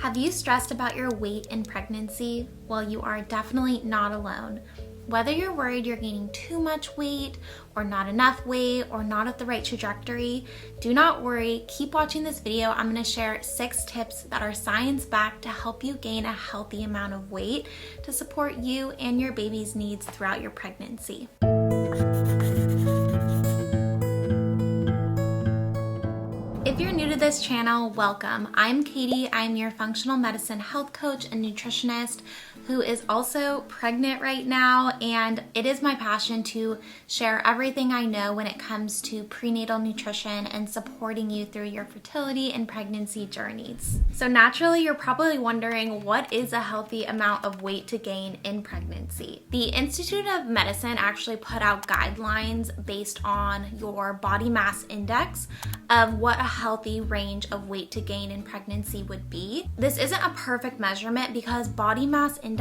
Have you stressed about your weight in pregnancy? Well, you are definitely not alone. Whether you're worried you're gaining too much weight or not enough weight or not at the right trajectory, do not worry. Keep watching this video. I'm going to share 6 tips that are science-backed to help you gain a healthy amount of weight to support you and your baby's needs throughout your pregnancy. If you're new to this channel, welcome. I'm Katie. I'm your functional medicine health coach and nutritionist who is also pregnant right now, and it is my passion to share everything I know when it comes to prenatal nutrition and supporting you through your fertility and pregnancy journeys. So naturally, you're probably wondering, what is a healthy amount of weight to gain in pregnancy? The Institute of Medicine actually put out guidelines based on your body mass index of what a healthy range of weight to gain in pregnancy would be. This isn't a perfect measurement because body mass index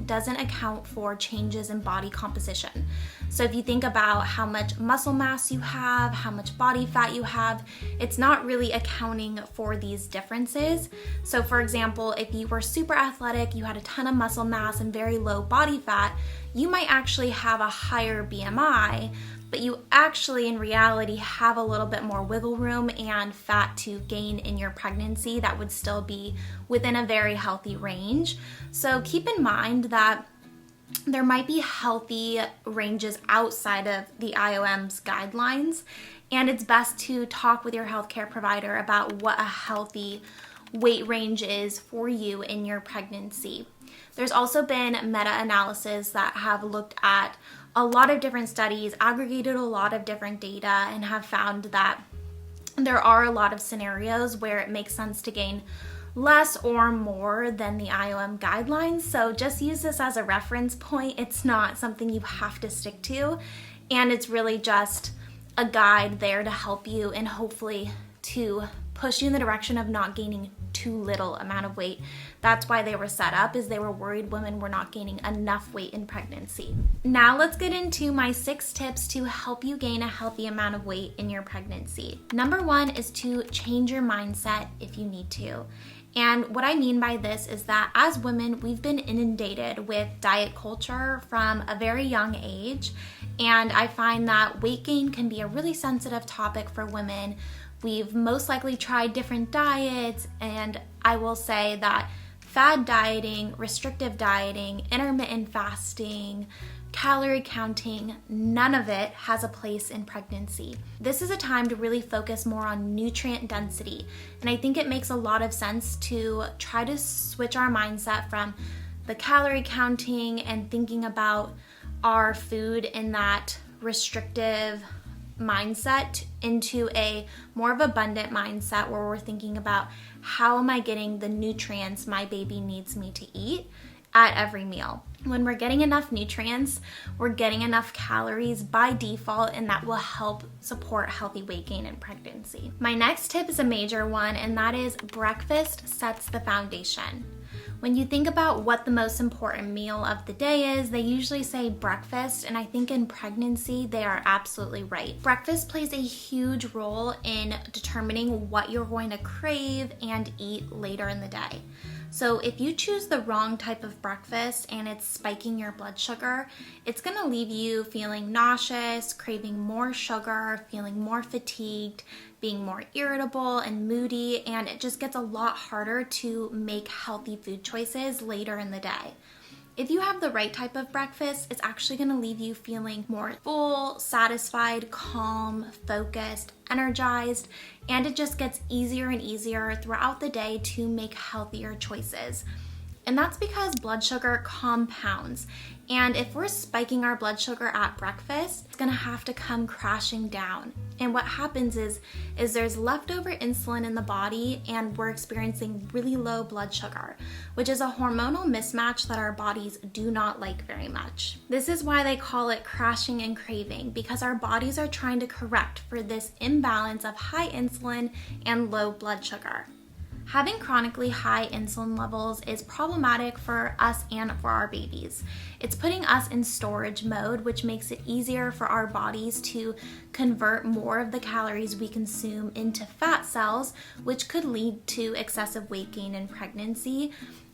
doesn't account for changes in body composition. So if you think about how much muscle mass you have, how much body fat you have, it's not really accounting for these differences. So for example, if you were super athletic, you had a ton of muscle mass and very low body fat, you might actually have a higher BMI, but you actually in reality have a little bit more wiggle room and fat to gain in your pregnancy that would still be within a very healthy range. So keep in mind that there might be healthy ranges outside of the IOM's guidelines, and it's best to talk with your healthcare provider about what a healthy weight range is for you in your pregnancy. There's also been meta-analysis that have looked at a lot of different studies, aggregated a lot of different data, and have found that there are a lot of scenarios where it makes sense to gain less or more than the IOM guidelines. So just use this as a reference point. It's not something you have to stick to, and it's really just a guide there to help you and hopefully to push you in the direction of not gaining too little amount of weight. That's why they were set up, is they were worried women were not gaining enough weight in pregnancy. Now let's get into my 6 tips to help you gain a healthy amount of weight in your pregnancy. Number 1 is to change your mindset if you need to. And what I mean by this is that as women, we've been inundated with diet culture from a very young age. And I find that weight gain can be a really sensitive topic for women. We've most likely tried different diets, and I will say that fad dieting, restrictive dieting, intermittent fasting, calorie counting, none of it has a place in pregnancy. This is a time to really focus more on nutrient density, and I think it makes a lot of sense to try to switch our mindset from the calorie counting and thinking about our food in that restrictive mindset into a more of abundant mindset where we're thinking about, how am I getting the nutrients my baby needs me to eat at every meal? When we're getting enough nutrients, we're getting enough calories by default, and that will help support healthy weight gain in pregnancy. My next tip is a major one, and that is breakfast sets the foundation. When you think about what the most important meal of the day is, they usually say breakfast, and I think in pregnancy, they are absolutely right. Breakfast plays a huge role in determining what you're going to crave and eat later in the day. So if you choose the wrong type of breakfast and it's spiking your blood sugar, it's going to leave you feeling nauseous, craving more sugar, feeling more fatigued, being more irritable and moody, and it just gets a lot harder to make healthy food choices later in the day. If you have the right type of breakfast, it's actually going to leave you feeling more full, satisfied, calm, focused, energized, and it just gets easier and easier throughout the day to make healthier choices. And that's because blood sugar compounds. And if we're spiking our blood sugar at breakfast, it's gonna have to come crashing down. And what happens is there's leftover insulin in the body, and we're experiencing really low blood sugar, which is a hormonal mismatch that our bodies do not like very much. This is why they call it crashing and craving, because our bodies are trying to correct for this imbalance of high insulin and low blood sugar. Having chronically high insulin levels is problematic for us and for our babies. It's putting us in storage mode, which makes it easier for our bodies to convert more of the calories we consume into fat cells, which could lead to excessive weight gain in pregnancy.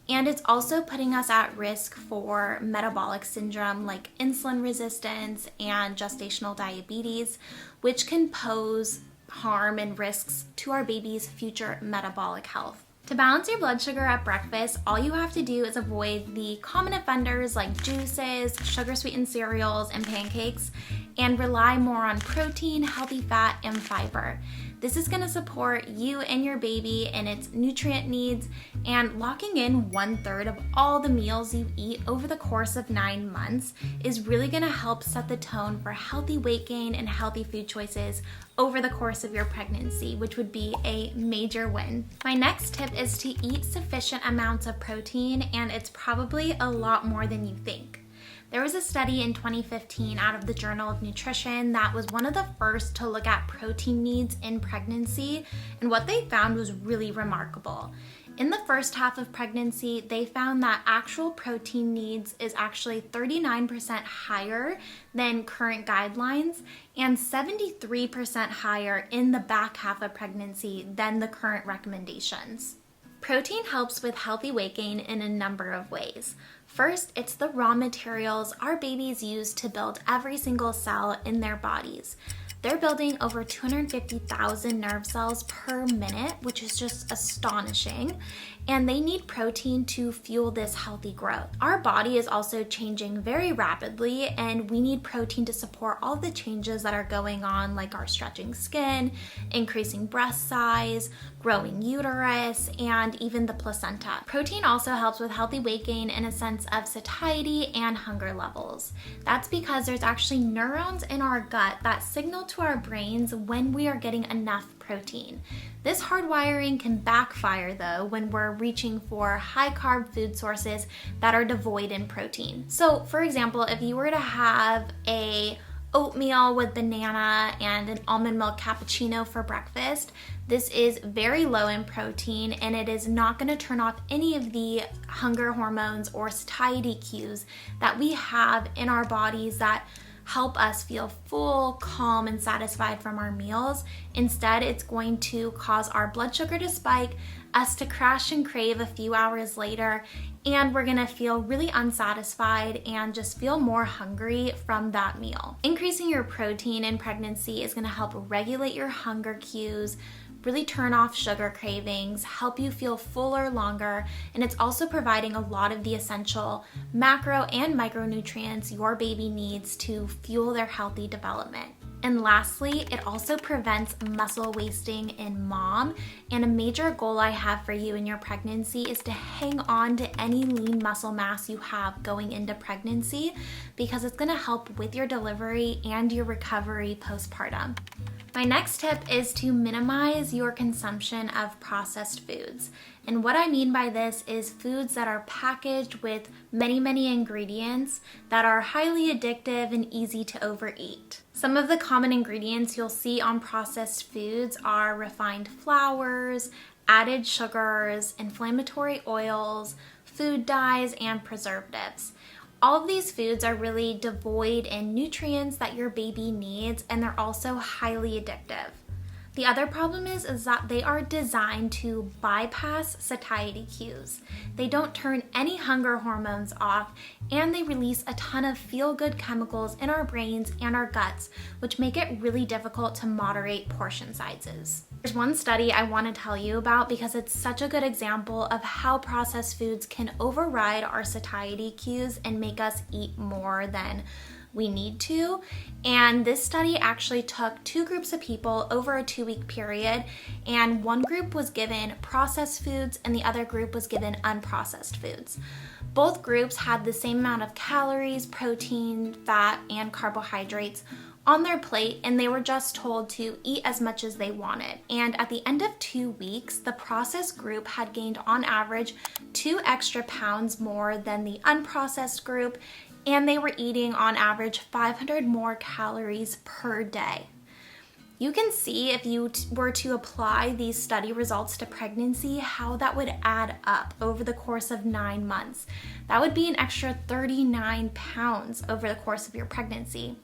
And it's also putting us at risk for metabolic syndrome like insulin resistance and gestational diabetes, which can pose harm and risks to our baby's future metabolic health. To balance your blood sugar at breakfast, all you have to do is avoid the common offenders like juices, sugar-sweetened cereals, and pancakes, and rely more on protein, healthy fat, and fiber. This is going to support you and your baby in its nutrient needs, and locking in 1/3 of all the meals you eat over the course of 9 months is really going to help set the tone for healthy weight gain and healthy food choices over the course of your pregnancy, which would be a major win. My next tip is to eat sufficient amounts of protein, and it's probably a lot more than you think. There was a study in 2015 out of the Journal of Nutrition that was one of the first to look at protein needs in pregnancy, and what they found was really remarkable. In the first half of pregnancy, they found that actual protein needs is actually 39% higher than current guidelines and 73% higher in the back half of pregnancy than the current recommendations. Protein helps with healthy weight gain in a number of ways. First, it's the raw materials our babies use to build every single cell in their bodies. They're building over 250,000 nerve cells per minute, which is just astonishing. And they need protein to fuel this healthy growth. Our body is also changing very rapidly, and we need protein to support all the changes that are going on, like our stretching skin, increasing breast size, growing uterus, and even the placenta. Protein also helps with healthy weight gain in a sense of satiety and hunger levels. That's because there's actually neurons in our gut that signal to our brains when we are getting enough protein. This hardwiring can backfire though when we're reaching for high carb food sources that are devoid in protein. So for example, if you were to have a oatmeal with banana and an almond milk cappuccino for breakfast, this is very low in protein, and it is not going to turn off any of the hunger hormones or satiety cues that we have in our bodies that help us feel full, calm, and satisfied from our meals. Instead, it's going to cause our blood sugar to spike, us to crash and crave a few hours later, and we're gonna feel really unsatisfied and just feel more hungry from that meal. Increasing your protein in pregnancy is gonna help regulate your hunger cues, really turn off sugar cravings, help you feel fuller longer, and it's also providing a lot of the essential macro and micronutrients your baby needs to fuel their healthy development. And lastly, it also prevents muscle wasting in mom, and a major goal I have for you in your pregnancy is to hang on to any lean muscle mass you have going into pregnancy, because it's gonna help with your delivery and your recovery postpartum. My next tip is to minimize your consumption of processed foods. And what I mean by this is foods that are packaged with many ingredients that are highly addictive and easy to overeat. Some of the common ingredients you'll see on processed foods are refined flours, added sugars, inflammatory oils, food dyes, and preservatives. All of these foods are really devoid in nutrients that your baby needs, and they're also highly addictive. The other problem is that they are designed to bypass satiety cues. They don't turn any hunger hormones off, and they release a ton of feel-good chemicals in our brains and our guts, which make it really difficult to moderate portion sizes. There's one study I want to tell you about because it's such a good example of how processed foods can override our satiety cues and make us eat more than we need to. And this study actually took 2 groups of people over a 2-week period, and one group was given processed foods and the other group was given unprocessed foods. Both groups had the same amount of calories, protein, fat, and carbohydrates on their plate, and they were just told to eat as much as they wanted. And at the end of 2 weeks, the processed group had gained on average 2 extra pounds more than the unprocessed group, and they were eating on average 500 more calories per day. You can see if you were to apply these study results to pregnancy, how that would add up over the course of 9 months. That would be an extra 39 pounds over the course of your pregnancy.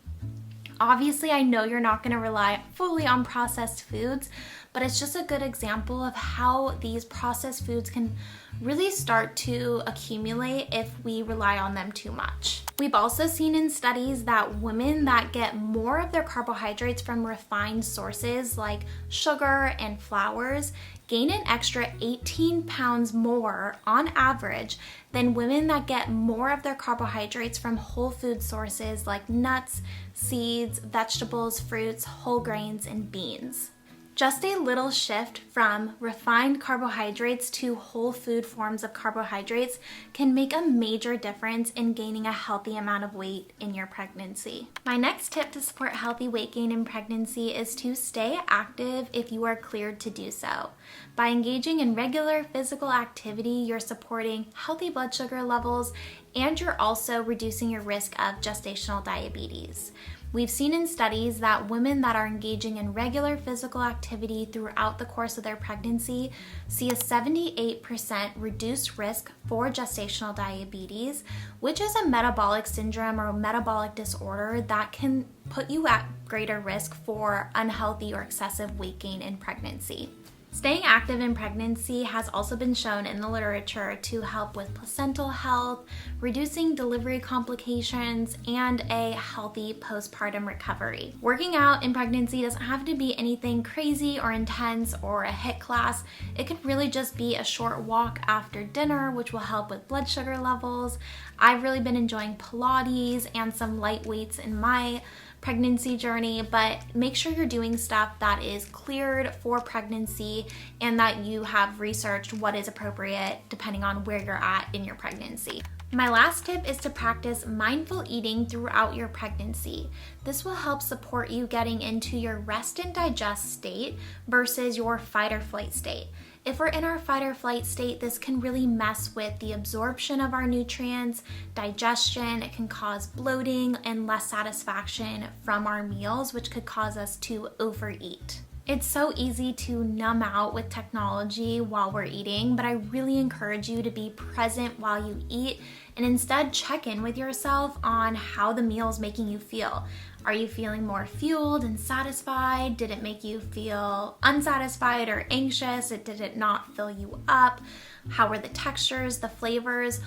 Obviously, I know you're not going to rely fully on processed foods, but it's just a good example of how these processed foods can really start to accumulate if we rely on them too much. We've also seen in studies that women that get more of their carbohydrates from refined sources like sugar and flours gain an extra 18 pounds more on average than women that get more of their carbohydrates from whole food sources like nuts, seeds, vegetables, fruits, whole grains, and beans. Just a little shift from refined carbohydrates to whole food forms of carbohydrates can make a major difference in gaining a healthy amount of weight in your pregnancy. My next tip to support healthy weight gain in pregnancy is to stay active if you are cleared to do so. By engaging in regular physical activity, you're supporting healthy blood sugar levels and you're also reducing your risk of gestational diabetes. We've seen in studies that women that are engaging in regular physical activity throughout the course of their pregnancy see a 78% reduced risk for gestational diabetes, which is a metabolic syndrome or a metabolic disorder that can put you at greater risk for unhealthy or excessive weight gain in pregnancy. Staying active in pregnancy has also been shown in the literature to help with placental health, reducing delivery complications, and a healthy postpartum recovery. Working out in pregnancy doesn't have to be anything crazy or intense or a HIIT class. It could really just be a short walk after dinner, which will help with blood sugar levels. I've really been enjoying Pilates and some light weights in my pregnancy journey, but make sure you're doing stuff that is cleared for pregnancy and that you have researched what is appropriate depending on where you're at in your pregnancy. My last tip is to practice mindful eating throughout your pregnancy. This will help support you getting into your rest and digest state versus your fight or flight state. If we're in our fight or flight state, this can really mess with the absorption of our nutrients, digestion. It can cause bloating and less satisfaction from our meals, which could cause us to overeat. It's so easy to numb out with technology while we're eating, but I really encourage you to be present while you eat and instead check in with yourself on how the meal is making you feel. Are you feeling more fueled and satisfied? Did it make you feel unsatisfied or anxious? Did it not fill you up? How were the textures, the flavors?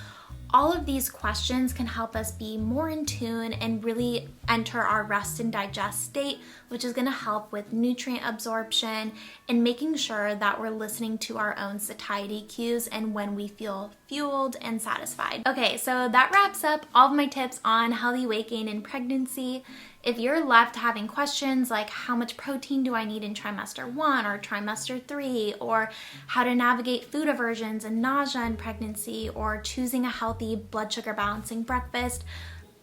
All of these questions can help us be more in tune and really enter our rest and digest state, which is going to help with nutrient absorption and making sure that we're listening to our own satiety cues and when we feel fueled and satisfied. Okay, so that wraps up all of my tips on healthy weight gain in pregnancy. If you're left having questions like how much protein do I need in trimester 1 or trimester 3, or how to navigate food aversions and nausea in pregnancy, or choosing a healthy blood sugar balancing breakfast,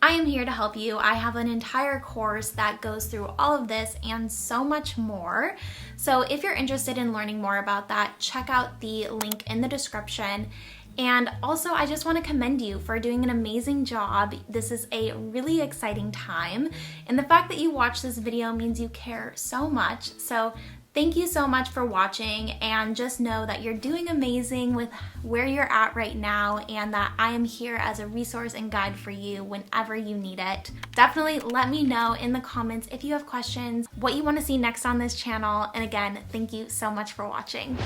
I am here to help you. I have an entire course that goes through all of this and so much more. So if you're interested in learning more about that, check out the link in the description. And also, I just want to commend you for doing an amazing job. This is a really exciting time, and the fact that you watch this video means you care so much. So thank you so much for watching, and just know that you're doing amazing with where you're at right now, and that I am here as a resource and guide for you whenever you need it. Definitely let me know in the comments if you have questions, what you want to see next on this channel, and again, thank you so much for watching.